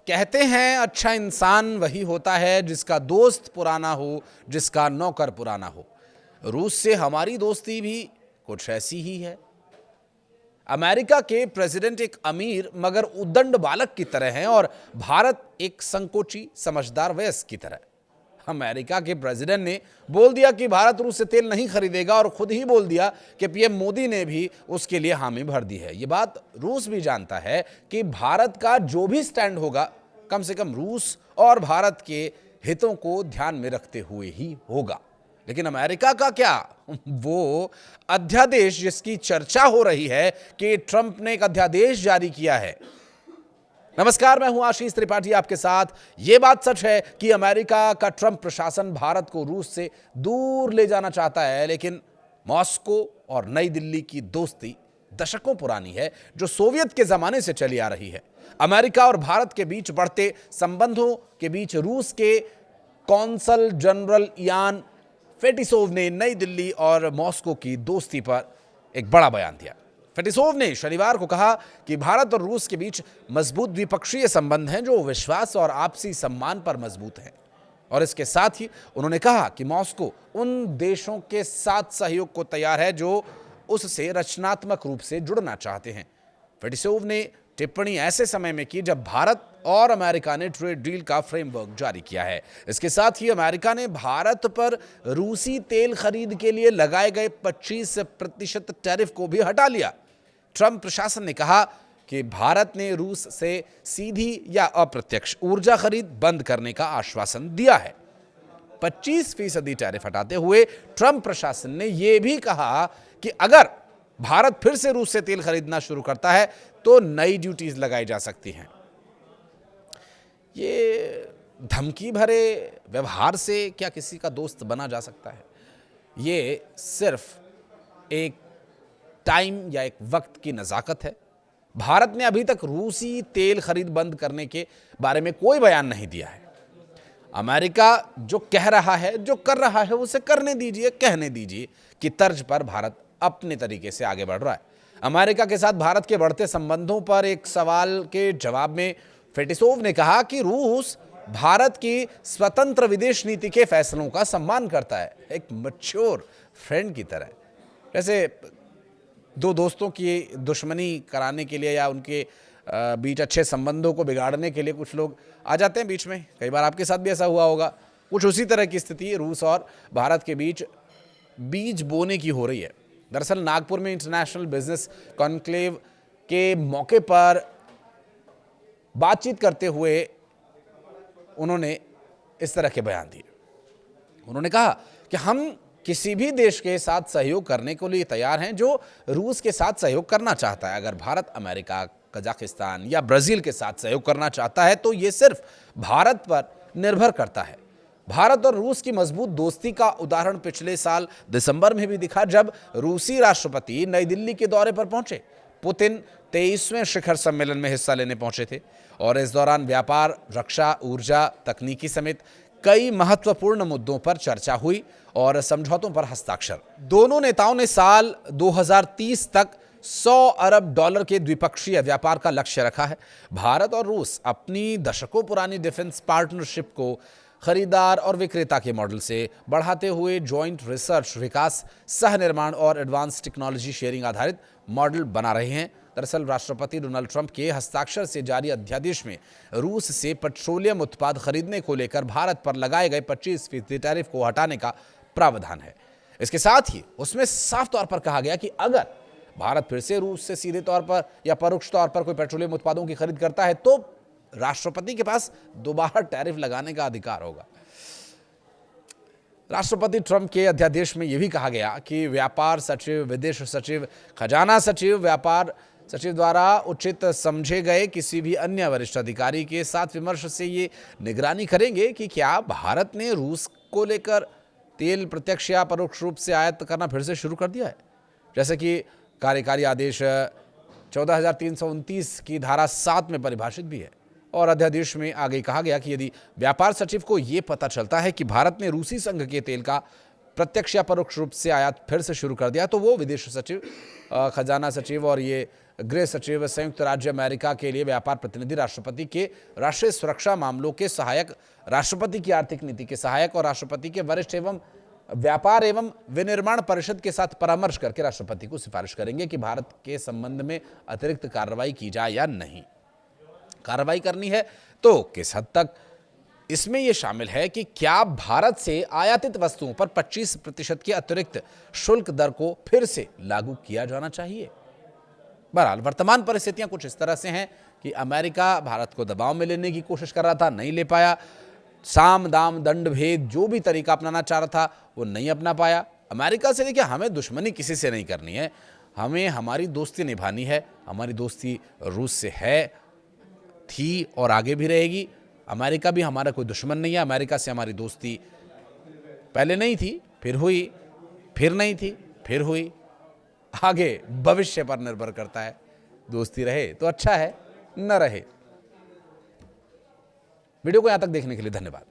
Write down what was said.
कहते हैं अच्छा इंसान वही होता है जिसका दोस्त पुराना हो, जिसका नौकर पुराना हो। रूस से हमारी दोस्ती भी कुछ ऐसी ही है। अमेरिका के प्रेसिडेंट एक अमीर मगर उद्दंड बालक की तरह हैं और भारत एक संकोची समझदार वयस्क की तरह। अमेरिका के प्रेसिडेंट ने बोल दिया कि भारत रूस से तेल नहीं खरीदेगा और खुद ही बोल दिया कि पीएम मोदी ने भी उसके लिए हामी भर दी है। ये बात रूस भी जानता है कि भारत का जो भी स्टैंड होगा कम से कम रूस और भारत के हितों को ध्यान में रखते हुए ही होगा। लेकिन अमेरिका का क्या? वो अध्यादेश जिसकी चर्चा हो रही है कि ट्रंप ने एक अध्यादेश जारी किया है। नमस्कार, मैं हूं आशीष त्रिपाठी आपके साथ। यह बात सच है कि अमेरिका का ट्रंप प्रशासन भारत को रूस से दूर ले जाना चाहता है, लेकिन मॉस्को और नई दिल्ली की दोस्ती दशकों पुरानी है, जो सोवियत के जमाने से चली आ रही है। अमेरिका और भारत के बीच बढ़ते संबंधों के बीच रूस के कौंसल जनरल यान फेटिसोव ने नई दिल्ली और मॉस्को की दोस्ती पर एक बड़ा बयान दिया। फेटिसोव ने शनिवार को कहा कि भारत और रूस के बीच मजबूत द्विपक्षीय संबंध हैं, जो विश्वास और आपसी सम्मान पर मजबूत हैं। और इसके साथ ही उन्होंने कहा कि मॉस्को उन देशों के साथ सहयोग को तैयार है जो उससे रचनात्मक रूप से जुड़ना चाहते हैं। फेटिसोव ने टिप्पणी ऐसे समय में की जब भारत और अमेरिका ने ट्रेड डील का फ्रेमवर्क जारी किया है। इसके साथ ही अमेरिका ने भारत पर रूसी तेल खरीद के लिए लगाए गए 25% टैरिफ को भी हटा लिया। ट्रंप प्रशासन ने कहा कि भारत ने रूस से सीधी या अप्रत्यक्ष ऊर्जा खरीद बंद करने का आश्वासन दिया है। 25% टैरिफ हटाते हुए ट्रंप प्रशासन ने यह भी कहा कि अगर भारत फिर से रूस से तेल खरीदना शुरू करता है तो नई ड्यूटीज लगाई जा सकती हैं। ये धमकी भरे व्यवहार से क्या किसी का दोस्त बना जा सकता है? ये सिर्फ एक टाइम या एक वक्त की नज़ाकत है। भारत ने अभी तक रूसी तेल खरीद बंद करने के बारे में कोई बयान नहीं दिया है। अमेरिका जो कह रहा है, जो कर रहा है, उसे करने दीजिए, कहने दीजिए कि तर्ज पर भारत अपने तरीके से आगे बढ़ रहा है। अमेरिका के साथ भारत के बढ़ते संबंधों पर एक सवाल के जवाब में फेटिसोव ने कहा कि रूस भारत की स्वतंत्र विदेश नीति के फैसलों का सम्मान करता है, एक मैच्योर फ्रेंड की तरह। जैसे दो दोस्तों की दुश्मनी कराने के लिए या उनके बीच अच्छे संबंधों को बिगाड़ने के लिए कुछ लोग आ जाते हैं बीच में। कई बार आपके साथ भी ऐसा हुआ होगा। कुछ उसी तरह की स्थिति रूस और भारत के बीच बीज बोने की हो रही है। दरअसल नागपुर में इंटरनेशनल बिजनेस कॉन्क्लेव के मौके पर बातचीत करते हुए उन्होंने इस तरह के बयान दिए। उन्होंने कहा कि हम किसी भी देश के साथ सहयोग करने के लिए तैयार हैं जो रूस के साथ सहयोग करना चाहता है। अगर भारत अमेरिका, कजाकिस्तान या ब्राजील के साथ सहयोग करना चाहता है तो ये सिर्फ भारत पर निर्भर करता है। भारत और रूस की मजबूत दोस्ती का उदाहरण पिछले साल दिसंबर में भी दिखा, जब रूसी राष्ट्रपति नई दिल्ली के दौरे पर पहुंचे। पुतिन 23वें शिखर सम्मेलन में हिस्सा लेने पहुंचे थे और इस दौरान व्यापार, रक्षा, ऊर्जा, तकनीकी समेत कई महत्वपूर्ण मुद्दों पर चर्चा हुई और समझौतों पर हस्ताक्षर। दोनों नेताओं ने साल 2030 तक $100 अरब के द्विपक्षीय व्यापार का लक्ष्य रखा है। भारत और रूस अपनी दशकों पुरानी डिफेंस पार्टनरशिप को खरीदार और विक्रेता के मॉडल से बढ़ाते हुए जॉइंट रिसर्च, विकास, सह निर्माण और एडवांस टेक्नोलॉजी शेयरिंग आधारित मॉडल बना रहे हैं। दरअसल राष्ट्रपति डोनाल्ड ट्रंप के हस्ताक्षर से जारी अध्यादेश में रूस से पेट्रोलियम उत्पाद खरीदने को लेकर भारत पर लगाए गए 25% टैरिफ को हटाने का प्रावधान है। इसके साथ ही उसमें साफ तौर पर कहा गया कि अगर भारत फिर से रूस से सीधे तौर पर या परोक्ष तौर पर कोई पेट्रोलियम उत्पादों की खरीद करता है तो राष्ट्रपति के पास दोबारा टैरिफ लगाने का अधिकार होगा। राष्ट्रपति ट्रंप के अध्यादेश में यह भी कहा गया कि व्यापार सचिव, विदेश सचिव, खजाना सचिव, व्यापार सचिव द्वारा उचित समझे गए किसी भी अन्य वरिष्ठ अधिकारी के साथ विमर्श से ये निगरानी करेंगे कि क्या भारत ने रूस को लेकर तेल प्रत्यक्ष या परोक्ष रूप से आयात करना फिर से शुरू कर दिया है। जैसे कि कार्यकारी आदेश 14,329 की धारा 7 में परिभाषित भी है। और अध्यादेश में आगे कहा गया कि यदि व्यापार सचिव को यह पता चलता है कि भारत ने रूसी संघ के तेल का प्रत्यक्ष या परोक्ष रूप से आयात फिर से शुरू कर दिया तो वो विदेश सचिव, खजाना सचिव और ये गृह सचिव, संयुक्त राज्य अमेरिका के लिए व्यापार प्रतिनिधि, राष्ट्रपति के राष्ट्रीय सुरक्षा मामलों के सहायक, राष्ट्रपति की आर्थिक नीति के सहायक और राष्ट्रपति के वरिष्ठ एवं व्यापार एवं विनिर्माण परिषद के साथ परामर्श करके राष्ट्रपति को सिफारिश करेंगे कि भारत के संबंध में अतिरिक्त कार्रवाई की जाए या नहीं। कार्रवाई करनी है तो किस हद तक? इसमें यह शामिल है कि क्या भारत से आयातित वस्तुओं पर 25% की अतिरिक्त शुल्क दर को फिर से लागू किया जाना चाहिए। बहरहाल वर्तमान परिस्थितियां कुछ इस तरह से हैं कि अमेरिका भारत को दबाव में लेने की कोशिश कर रहा था, नहीं ले पाया। साम दाम दंड भेद जो भी तरीका अपनाना चाह रहा था वो नहीं अपना पाया। अमेरिका से देखिए, हमें दुश्मनी किसी से नहीं करनी है, हमें हमारी दोस्ती निभानी है। हमारी दोस्ती रूस से है, थी और आगे भी रहेगी। अमेरिका भी हमारा कोई दुश्मन नहीं है। अमेरिका से हमारी दोस्ती पहले नहीं थी, फिर हुई, फिर नहीं थी, फिर हुई। आगे भविष्य पर निर्भर करता है। दोस्ती रहे तो अच्छा है, न रहे। वीडियो को यहां तक देखने के लिए धन्यवाद।